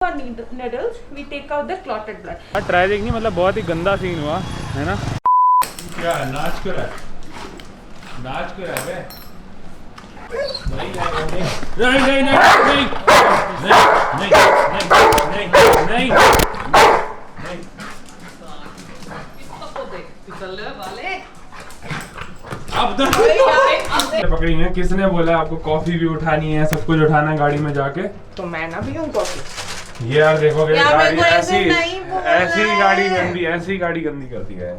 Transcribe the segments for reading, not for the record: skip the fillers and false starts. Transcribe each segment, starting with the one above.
needles, we take out the clotted blood. Tragic नहीं, मतलब बहुत ही गंदा सीन हुआ है ना। क्या नाच क्यों रहा है? नाच क्यों रहा है? नहीं नहीं नहीं नहीं नहीं नहीं। पकड़ी है किसने बोला आपको कॉफी भी उठानी है, सब कुछ उठाना है गाड़ी में जाके? तो मैं ना भी हूँ कॉफी। ये यार देखोगे गाड़ी ऐसी गाड़ी गंदी करती है।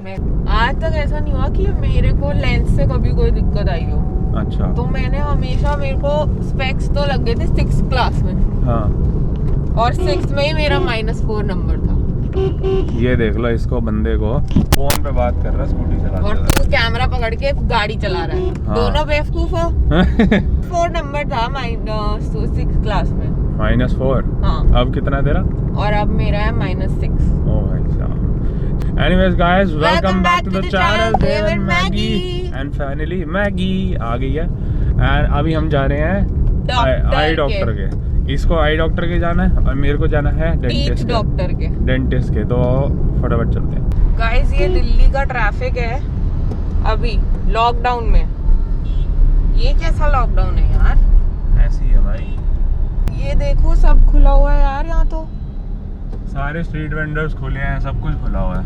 आज तक ऐसा नहीं हुआ कि मेरे को लेंस से कभी कोई दिक्कत आई हो। अच्छा। तो मैंने हमेशा, मेरे को स्पेक्स तो लग गए थे 6th क्लास में। हाँ। और 6th में ही मेरा -4 नंबर था। ये देख लो इसको, बंदे को फोन पे बात कर रहा है, स्कूटी चला और तू कैमरा पकड़ के गाड़ी चला रहा है। हाँ। दोनों बेवकूफ हो। 4 नंबर था 6th क्लास में। -4। हाँ। अब कितना है तेरा? और अब मेरा है -6। ओ भाई साहब। Anyways guys, welcome back to the channel Dev and Maggie। And finally Maggie आ गई है। And अभी हम जा रहे हैं आई डॉक्टर के। इसको आई डॉक्टर के जाना है और मेरे को जाना है डेंटिस्ट डॉक्टर के। डेंटिस्ट के। तो फटाफट चलते हैं। गाइस ये दिल्ली का ट्रैफिक है अभी लॉकडाउन में। ये कैसा लॉकडाउन है यार? ऐसी है भाई। ये देखो सब खुला हुआ है यार, यहाँ तो सारे स्ट्रीट वेंडर्स खुले हैं, सब कुछ खुला हुआ है।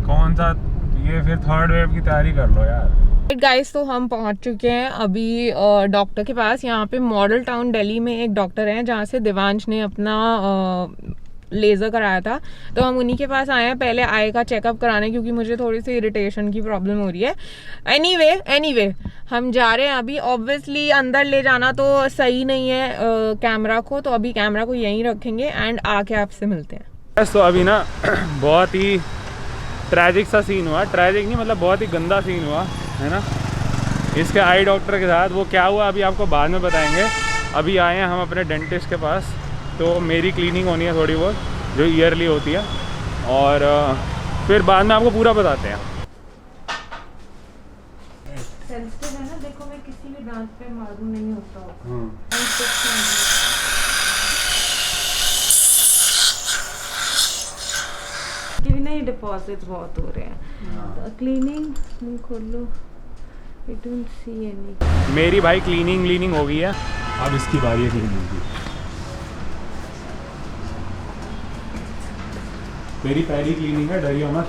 कौन सा ये फिर थर्ड वेव की तैयारी कर लो यार। गाइस तो हम पहुंच चुके हैं अभी डॉक्टर के पास। यहाँ पे मॉडल टाउन दिल्ली में एक डॉक्टर है जहाँ से देवांश ने अपना लेज़र कराया था। तो हम उन्हीं के पास आए हैं पहले आई का चेकअप कराने, क्योंकि मुझे थोड़ी सी इरिटेशन की प्रॉब्लम हो रही है। एनीवे हम जा रहे हैं अभी। ऑब्वियसली अंदर ले जाना तो सही नहीं है कैमरा को, तो अभी कैमरा को यहीं रखेंगे एंड आके आपसे मिलते हैं। तो अभी ना बहुत ही ट्रैजिक सा सीन हुआ। ट्रैजिक नहीं, मतलब बहुत ही गंदा सीन हुआ है ना इसके आई डॉक्टर के साथ। वो क्या हुआ अभी आपको बाद में बताएंगे। अभी आए हैं हम अपने डेंटिस्ट के पास। तो मेरी क्लीनिंग होनी है थोड़ी बहुत, जो ईयरली होती है, और फिर बाद में आपको पूरा बताते हैं। सेंसिटिव है ना, देखो मैं किसी भी दांत पे मारू नहीं होता होगा। कि भी नहीं, डिपॉजिट्स बहुत हो रहे हैं। क्लीनिंग खोल लो। I don't see any। मेरी भाई क्लीनिंग हो गई है, अब इसकी बारी है क्लीनिंग की। मेरी पहली क्लीनिंग है, डरियो मत।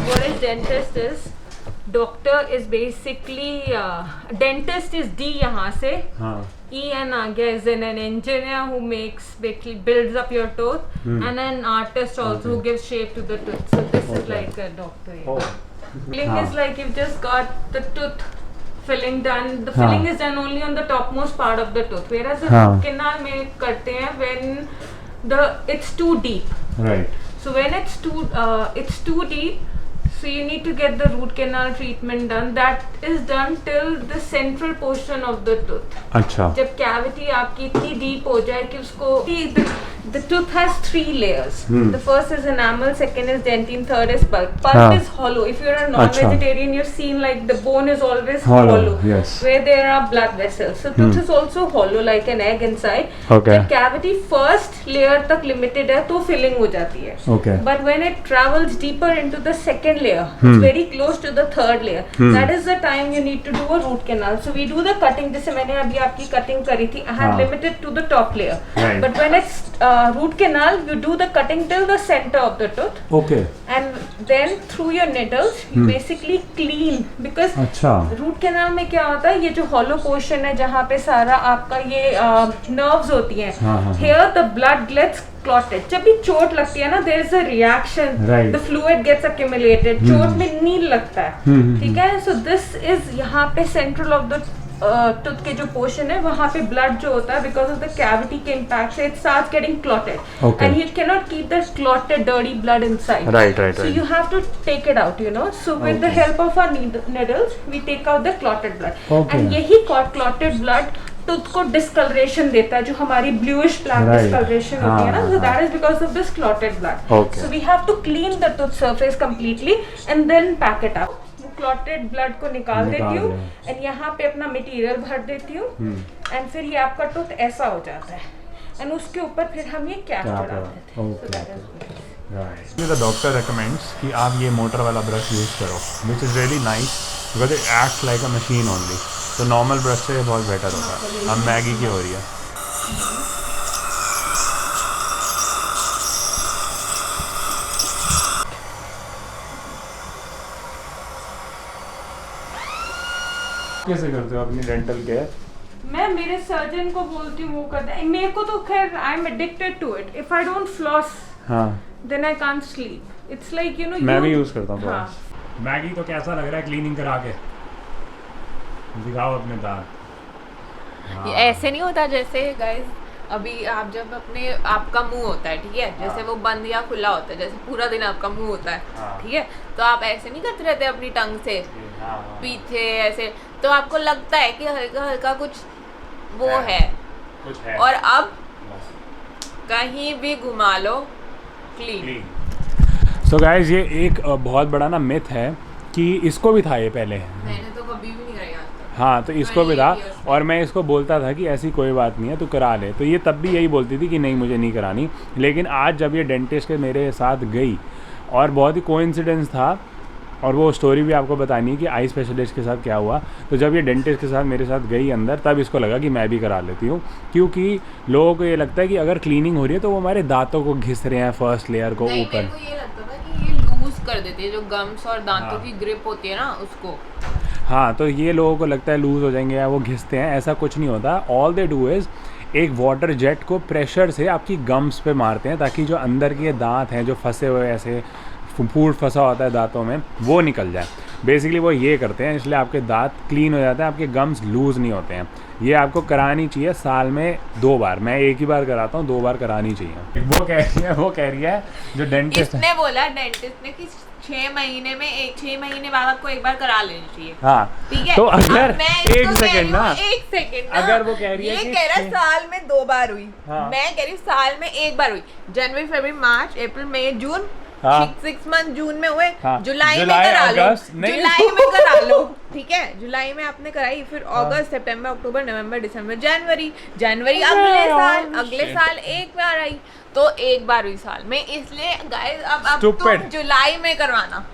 What is dentist is? Doctor is basically dentist is D यहाँ से। हाँ। EN आ गया is an engineer who basically builds up your tooth, and an artist also who gives shape to the tooth. So this is like a doctor. Filling is like you've just got the tooth filling done. The filling is done only on the topmost part of the tooth, whereas the root canal में करते हैं when it's too deep. Right. So when it's too deep, so you need to get the root canal treatment done. That is done till the central portion of the tooth. अच्छा। जब cavity आपकी इतनी deep हो जाए कि उसको the tooth has 3 layers. The first is enamel, second is dentine, third is pulp. Pulp is hollow. If you're a non-vegetarian, you've seen like the bone is always hollow. Yes. Where there are blood vessels. So tooth is also hollow like an egg inside. Okay. जब cavity first layer तक limited है तो filling हो जाती है. Okay. But when it travels deeper into the second layer, it's very close to the third layer. That is the time you need to do a root canal. So we do the cutting. जैसे मैंने अभी आपकी cutting करी थी, I had limited to the top layer. Right. But when it's root canal, you do the cutting till the center of the tooth. Okay. And then through your needles, you basically clean, because अच्छा। root canal में क्या होता है, ये जो hollow portion है जहाँ पे सारा आपका ये nerves होती हैं, here the blood gets clotted. जब भी चोट लगती है ना, there is a reaction. Right. The fluid gets accumulated. चोट में नील लगता है, ठीक है। So this is यहाँ पे central of the tooth के जो portion है, वहाँ पे blood जो होता है because of the cavity के impact से it starts getting clotted. Okay. And you cannot keep that clotted dirty blood inside. Right. So you have to take it out, you know. So with the help of our needles, we take out the clotted blood. Okay. And यही clotted blood tooth को discoloration देता है, जो हमारी bluish black discoloration होती है ना. So that is because of this clotted blood. Okay. So we have to clean the tooth surface completely and then pack it up. Clotted blood को निकाल देती हूँ एंड यहाँ पे अपना मटेरियल भर देती हूँ एंड फिर ये आपका टूथ ऐसा हो जाता है। एंड उसके ऊपर फिर हम ये कैप चढ़ाते थे। So that is good. The doctor recommends कि आप ये मोटर वाला ब्रश यूज़ करो, which is really nice because it acts like a machine only. तो नॉर्मल ब्रश से बहुत बेटर होता है। अब मैगी की हो रही है। कैसे करते हो अपनी डेंटल केयर? मैं मेरे सर्जन को बोलती हूँ, वो करता है। मेरे को तो खैर I am addicted to it. If I don't floss then I can't sleep. It's like you know, मैं भी यूज़ करता हूँ। हाँ। मैगी तो कैसा लग रहा है क्लीनिंग करा के? दिखाओ अपने दांत। ये ऐसे नहीं होता जैसे गाइस, अभी आप जब अपने आपका मुंह होता है, ठीक है, जैसे वो बंद या खुला होता है, जैसे पूरा दिन आपका मुंह होता है, ठीक है, तो आप ऐसे नहीं करते रहते अपनी टंग से पीछे ऐसे, तो आपको लगता है कि हल्का हल्का कुछ वो है, कुछ है। और अब कहीं भी घुमा लो क्लीन। सो गाइस, ये एक बहुत बड़ा ना मिथ है कि इसको भी था ये पहले। मैंने तो कभी भी नहीं कराई आज तक। हाँ, तो इसको भी था और मैं इसको बोलता था कि ऐसी कोई बात नहीं है, तू करा ले। तो ये तब भी यही बोलती थी कि नहीं मुझे नहीं करानी। लेकिन आज जब ये डेंटिस्ट के मेरे साथ गई और बहुत ही कोइंसिडेंस था, और वो स्टोरी भी आपको बतानी है कि आई स्पेशलिस्ट के साथ क्या हुआ। तो जब ये डेंटिस्ट के साथ मेरे साथ गई अंदर, तब इसको लगा कि मैं भी करा लेती हूँ, क्योंकि लोगों को ये लगता है कि अगर क्लीनिंग हो रही है तो वो हमारे दांतों को घिस रहे हैं फर्स्ट लेयर को ऊपर। मेरे को ये लगता था कि ये लूज कर देते हैं, जो गम्स और दांतों की ग्रिप होती है ना उसको। हाँ, तो ये लोगों को लगता है लूज़ हो जाएंगे या वो घिसते हैं, ऐसा कुछ नहीं होता। ऑल दे डू इज़ एक वाटर जेट को प्रेशर से आपकी गम्स पे मारते हैं, ताकि जो अंदर के दांत हैं जो फंसे हुए ऐसे फूड फंसा होता है दांतों में, वो निकल जाए। बेसिकली वो ये करते हैं, इसलिए आपके दांत क्लीन हो जाते हैं, आपके गम्स लूज़ नहीं होते हैं। ये आपको करानी चाहिए साल में 2 बार। मैं एक ही बार कराता हूँ, 2 बार करानी चाहिए। वो कह रही है जो डेंटिस्ट इसने बोला, डेंटिस्ट ने कि 6 महीने में 6 महीने बाद आपको एक बार करा लेनी चाहिए। हाँ, ठीक है। तो अगर एक सेकंड ना, अगर वो कह रही है ये कि कह रहा है साल में 2 बार हुई, हाँ। मैं कह रही हूँ साल में 1 बार हुई। जनवरी, फरवरी, मार्च, अप्रैल, मई, जून, 6 मंथ जून में हुए। हाँ। जुलाई में करा लो, जुलाई में करा लो, ठीक है, जुलाई में आपने कराई, फिर अगस्त, सितंबर, अक्टूबर, नवंबर, दिसंबर, जनवरी अगले साल एक बार आई, तो 1 बार हुई साल में। इसलिए गाइस अब तुम जुलाई में करवाना।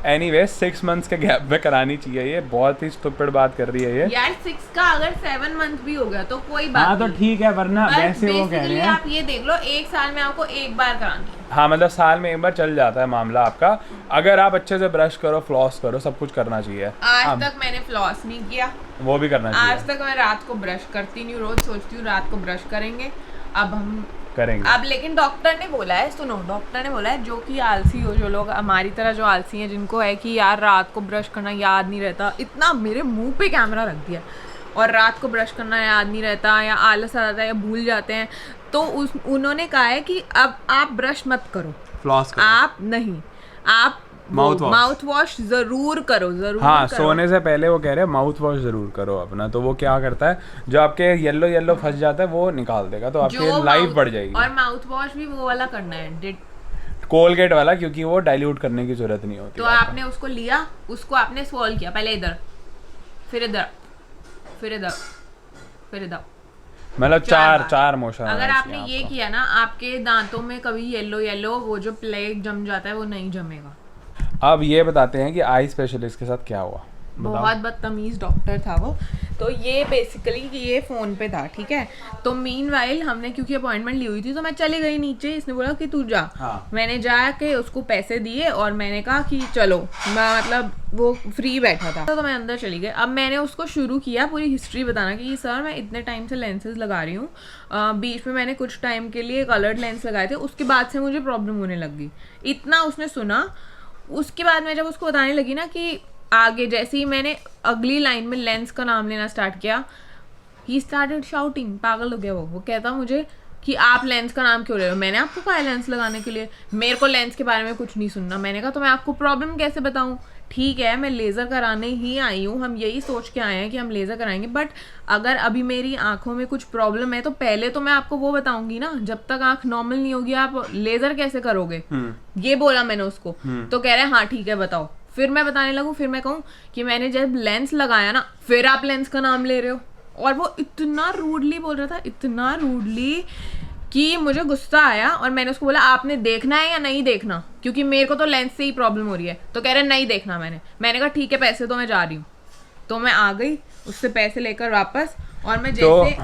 एनीवे 6 मंथ्स के गैप में करानी चाहिए। ये बहुत ही स्टूपिड बात कर रही है ये यार। 6 का अगर 7 मंथ भी हो गया तो कोई बात नहीं। हाँ, तो ठीक है, वरना वैसे वो कह रहे हैं आप ये देख लो, 1 साल में आपको 1 बार करानी है। हाँ, मतलब साल में 1 बार चल जाता है मामला आपका, अगर आप अच्छे से ब्रश करो, फ्लॉस करो, सब कुछ करना चाहिए। आज तक मैंने फ्लॉस नहीं किया, वो भी करना चाहिए। आज तक मैं रात को ब्रश करती नहीं, रोज सोचती हूँ रात को ब्रश करेंगे, अब हम करेंगे। अब लेकिन डॉक्टर ने बोला है, सुनो, डॉक्टर ने बोला है जो कि आलसी हो, जो लोग हमारी तरह जो आलसी हैं, जिनको है कि यार रात को ब्रश करना याद नहीं रहता, इतना मेरे मुंह पे कैमरा रख दिया, और रात को ब्रश करना याद नहीं रहता या आलस आ जाता है या भूल जाते हैं, तो उन्होंने कहा है कि अब आप ब्रश मत करो, फ्लॉस करो। आप नहीं, आप माउथ वॉश जरूर करो, जरूर। हाँ, सोने से पहले वो कह रहे हैं माउथ वॉश जरूर करो अपना। तो वो क्या करता है, जो आपके येलो फंस जाता है वो निकाल देगा, तो आपकी लाइफ बढ़ जाएगी। और माउथ वॉश भी वो वाला करना है, कोलगेट वाला, क्योंकि वो डाइल्यूट करने की जरूरत नहीं होती। तो आपने उसको लिया, उसको आपने स्वॉल किया, पहले इधर, फिर इधर, फिर इधर, फिर इधर, मतलब चार मोशन। अगर आपने ये किया ना, आपके दांतों में कभी येलो वो जो प्लेग जम जाता है वो नहीं जमेगा। अब ये बताते हैं कि आई स्पेशलिस्ट के साथ क्या हुआ। बहुत बदतमीज डॉक्टर था वो। तो ये बेसिकली ये फ़ोन पे था, ठीक है। तो मीनवाइल हमने क्योंकि अपॉइंटमेंट ली हुई थी, तो मैं चली गई नीचे, इसने बोला कि तू जा। हाँ। मैंने जाके उसको पैसे दिए और मैंने कहा कि चलो, मैं मतलब वो फ्री बैठा था, तो मैं अंदर चली गई। अब मैंने उसको शुरू किया पूरी हिस्ट्री बताना कि सर मैं इतने टाइम से लेंसेज लगा रही हूँ, बीच में मैंने कुछ टाइम के लिए कलर्ड लेंस लगाए थे, उसके बाद से मुझे प्रॉब्लम होने लगी। इतना उसने सुना। उसके बाद मैं जब उसको बताने लगी ना कि आगे, जैसे ही मैंने अगली लाइन में लेंस का नाम लेना स्टार्ट किया, ही स्टार्टेड शाउटिंग, पागल हो गया वो कहता मुझे कि आप लेंस का नाम क्यों ले रहे हो, मैंने आपको कहा लेंस लगाने के लिए, मेरे को लेंस के बारे में कुछ नहीं सुनना। मैंने कहा तो मैं आपको प्रॉब्लम कैसे बताऊं, ठीक है मैं लेज़र कराने ही आई हूँ, हम यही सोच के आए हैं कि हम लेज़र कराएंगे, बट अगर अभी मेरी आंखों में कुछ प्रॉब्लम है तो पहले तो मैं आपको वो बताऊंगी ना, जब तक आंख नॉर्मल नहीं होगी आप लेज़र कैसे करोगे। ये बोला मैंने उसको। तो कह रहे हैं हाँ ठीक है बताओ। फिर मैं बताने लगूँ, फिर मैं कहूँ कि मैंने जब लेंस लगाया ना, फिर आप लेंस का नाम ले रहे हो, और वो इतना रूडली बोल रहा था, इतना रूडली कि मुझे गुस्सा आया और मैंने उसको बोला आपने देखना है या नहीं देखना, क्योंकि मेरे को तो लेंस से ही प्रॉब्लम हो रही है। तो कह रहे नहीं देखना। मैंने कहा ठीक है पैसे तो मैं जा रही हूँ। तो मैं आ गई उससे पैसे लेकर वापस, और मैं जैसे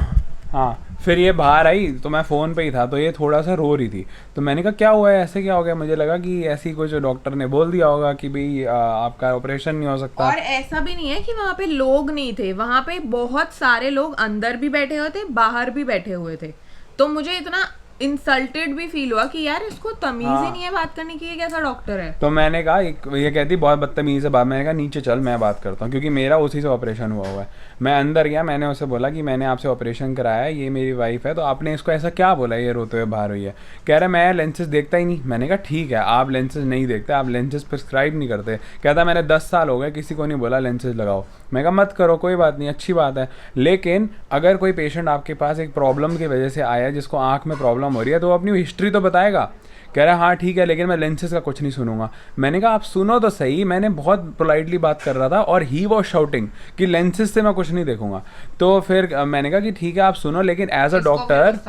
हाँ फिर ये बाहर आई तो मैं फ़ोन पे ही था, तो ये थोड़ा सा रो रही थी। तो मैंने कहा क्या हुआ है, ऐसे क्या हो गया? मुझे लगा कि ऐसी कुछ डॉक्टर ने बोल दिया होगा कि भाई आपका ऑपरेशन नहीं हो सकता। और ऐसा भी नहीं है कि वहाँ पे लोग नहीं थे, वहाँ पे बहुत सारे लोग अंदर भी बैठे हुए थे, बाहर भी बैठे हुए थे। तो मुझे इतना इंसल्टेड भी फील हुआ कि यार इसको तमीज ही नहीं है बात करने की, ये कैसा डॉक्टर है। तो मैंने कहा ये कहती बहुत बदतमीज है बात। मैंने कहा नीचे चल मैं बात करता हूँ, क्योंकि मेरा उसी से ऑपरेशन हुआ है। मैं अंदर गया, मैंने उसे बोला कि मैंने आपसे ऑपरेशन कराया है, ये मेरी वाइफ है। तो आपने इसको ऐसा क्या बोला? ये रोते हुए बाहर हुई है। कह रहा मैं लेंसेज देखता ही नहीं। मैंने कहा ठीक है आप लेंसेज नहीं देखते, आप लेंसेज प्रिस्क्राइब नहीं करते। कहता मैंने 10 साल हो गए किसी को नहीं बोला लेंसेज लगाओ। मैं कहा मत करो, कोई बात नहीं, अच्छी बात है। लेकिन अगर कोई पेशेंट आपके पास एक प्रॉब्लम की वजह से आया, जिसको आँख में प्रॉब्लम हो रही है, तो वो अपनी हिस्ट्री तो बताएगा। कह रहा है हाँ ठीक है लेकिन मैं लेंसेज का कुछ नहीं सुनूंगा। मैंने कहा आप सुनो तो सही। मैंने बहुत पोलाइटली बात कर रहा था और ही वॉज शाउटिंग कि लेंसेज से मैं कुछ नहीं देखूंगा। तो फिर मैंने कहा कि ठीक है आप सुनो, लेकिन एज अ डॉक्टर,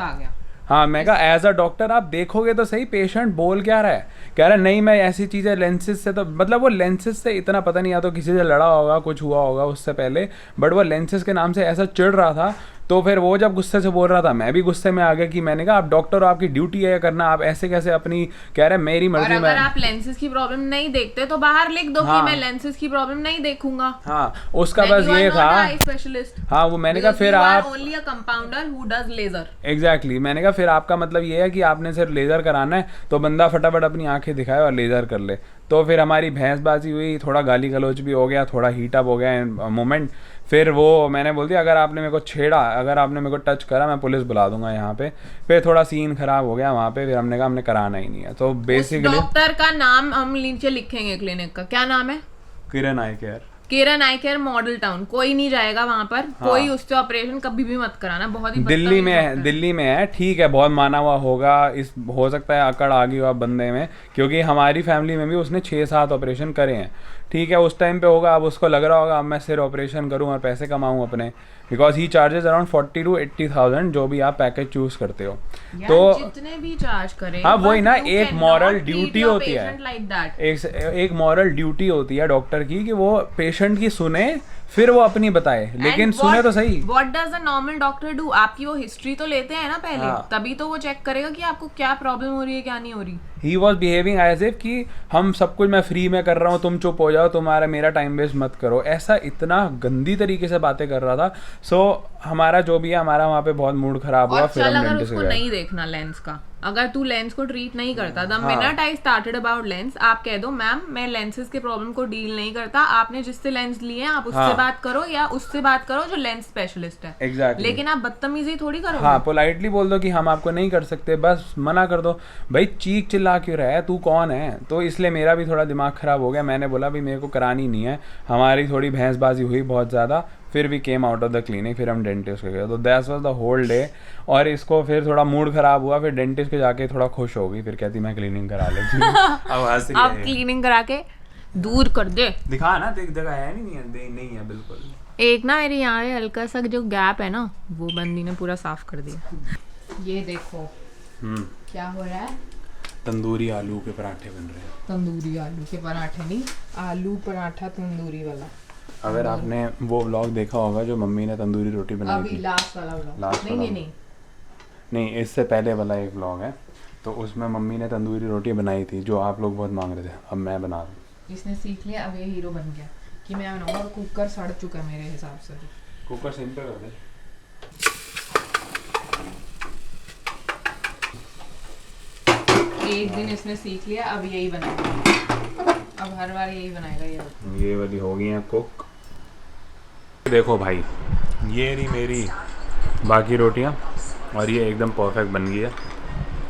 हाँ मैं कहा एज अ डॉक्टर आप देखोगे तो सही पेशेंट बोल क्या रहा है। कह रहा है नहीं मैं ऐसी चीज़ें लेंसेज से, तो मतलब वो लेंसेज से इतना पता नहीं, या तो किसी से लड़ा होगा, कुछ हुआ होगा उससे पहले, बट वो लेंसेज के नाम से ऐसा चिढ़ रहा था। तो फिर वो जब गुस्से से बोल रहा था, मैं भी गुस्से में आ गया कि मैंने कहा आप डॉक्टर हो, आपकी ड्यूटी है करना, आप ऐसे कैसे अपनी, कह रहे मेरी मर्जी। और अगर आप लेंसेज की प्रॉब्लम नहीं देखते तो बाहर लिख दो कि मैं लेंसेज की प्रॉब्लम नहीं देखूंगा। हाँ उसका बस ये था। हाँ वो मैंने कहा फिर आप only a compounder who does laser. Exactly मैंने कहा फिर आपका मतलब ये है कि आपने सिर्फ लेज़र कराना है, तो बंदा फटाफट अपनी आंखें दिखाए और लेज़र कर ले। तो फिर हमारी भैंसबाजी हुई, थोड़ा गाली गलौज भी हो गया, थोड़ा हीटअप हो गया मोमेंट। फिर वो मैंने बोल दिया अगर आपने मेरे को छेड़ा, अगर आपने मेरे को टच करा, मैं पुलिस बुला दूंगा यहाँ पे। फिर थोड़ा सीन खराब हो गया वहाँ पे। फिर हमने कहा हमने कराना ही नहीं है। तो बेसिकली डॉक्टर का नाम हम नीचे लिखेंगे, क्लिनिक का क्या नाम है? किरण आई केयर। किरण आई केयर मॉडल टाउन। कोई नहीं जाएगा वहाँ पर। हाँ। कोई उससे ऑपरेशन कभी भी मत कराना। बहुत ही दिल्ली में है ठीक है, बहुत माना हुआ होगा, इस हो सकता है अकड़ आ गई हो आप बंदे में, क्योंकि हमारी फैमिली में भी उसने 6-7 ऑपरेशन करे हैं। ठीक है उस टाइम पे होगा, अब उसको लग रहा होगा अब मैं सिर्फ ऑपरेशन करूँ और पैसे कमाऊँ अपने, because he charges around 40 to 80,000 जो भी आप पैकेज चूज करते हो। तो जितने भी चार्ज करें, हाँ वही ना, एक मॉरल ड्यूटी होती है, like एक मॉरल ड्यूटी होती है डॉक्टर की कि वो पेशेंट की सुने फिर वो अपनी बताए, लेकिन सुने तो सही। What does a normal doctor do? आपकी वो हिस्ट्री तो लेते हैं ना पहले। हाँ। तभी तो वो चेक करेगा कि आपको क्या प्रॉब्लम हो रही है क्या नहीं हो रही। He was behaving as if कि हम सब कुछ मैं फ्री में कर रहा हूँ, तुम चुप हो जाओ, तुम्हारा मेरा टाइम वेस्ट मत करो, ऐसा इतना गंदी तरीके से बातें कर रहा था। सो हमारा जो भी है, हमारा वहाँ पे बहुत मूड खराब हुआ। फिर हम अगर उसको नहीं देखना लेंस का, अगर तू लेंस को ट्रीट नहीं करता, the minute I started about lens, आप कह दो मैम मैं लेंसेज के प्रॉब्लम को डील नहीं करता, आपने जिससे लेंस लिए हैं आप उससे बात करो या उससे बात करो जो लेंस स्पेशलिस्ट है। एग्जैक्टली। लेकिन आप बदतमीजी थोड़ी करो। हाँ पोलाइटली बोल दो कि हम आपको नहीं कर सकते, बस मना कर दो। भाई चीख चिल्ला क्यों रहा है, तू कौन है? तो इसलिए मेरा भी थोड़ा दिमाग खराब हो गया। मैंने बोला भाई मेरे को करानी नहीं है। हमारी थोड़ी भैंसबाजी हुई बहुत ज़्यादा, फिर भी came out of the clinic. फिर हम डेंटिस्ट के गए, तो that was the whole day. और इसको फिर थोड़ा मूड खराब हुआ, फिर डेंटिस्ट के जाके थोड़ा खुश हो गई, फिर कहती मैं क्लीनिंग करा लेती हूँ। अब क्लीनिंग करा के दूर कर दे। दिखा ना, देख जगह है नहीं है बिल्कुल। एक ना मेरे यहाँ हल्का सा जो गैप है ना, वो बंदी ने पूरा साफ कर दिया। ये देखो क्या हो रहा है, तंदूरी आलू के पराठे बन रहे हैं। तंदूरी आलू के पराठे नहीं, आलू पराठा तंदूरी वाला। अगर आपने वो व्लॉग देखा होगा जो मम्मी ने तंदूरी रोटी बनाई थी, लास्ट वाला व्लॉग, नहीं इससे पहले वाला एक व्लॉग है, तो उसमें मम्मी ने तंदूरी रोटी बनाई थी जो आप लोग बहुत मांग रहे थे। अब मैं बना रहा हूँ। इसने सीख लिया, अब ये हीरो बन गया कि मैं बनाऊंगा। और कुकर सड़ चुका है मेरे हिसाब से। कुकर सिम पे कर दे। एक दिन इसने सीख लिया, अब यही बनाएगा, अब हर बार यही बनाएगा। ये वाली हो गई है कुक। देखो भाई ये रही मेरी बाकी रोटियां, और ये एकदम परफेक्ट बन गई है।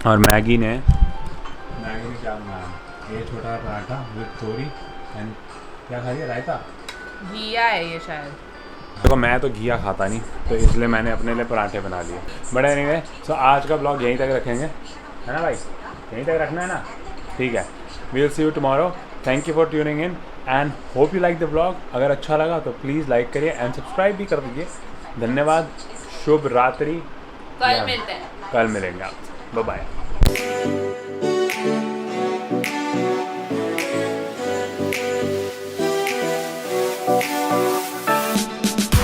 और मैगी ने क्या बनाया, ये छोटा पराठा विद तोरी एंड क्या खा लिया, रायता, घिया है ये शायद। देखो मैं तो घिया खाता नहीं, तो इसलिए मैंने अपने लिए पराठे बना लिए। बट एनीवे सो आज का ब्लॉग यहीं तक रखेंगे, है ना भाई? यहीं तक रखना है ना? ठीक है, we will see you tomorrow. Thank you for tuning in and hope you like the blog. अगर अच्छा लगा तो प्लीज़ लाइक करिए एंड सब्सक्राइब भी कर दीजिए। धन्यवाद, शुभ रात्रि। कल मिलते हैं। कल मिलेंगे आपसे, बाय बाय।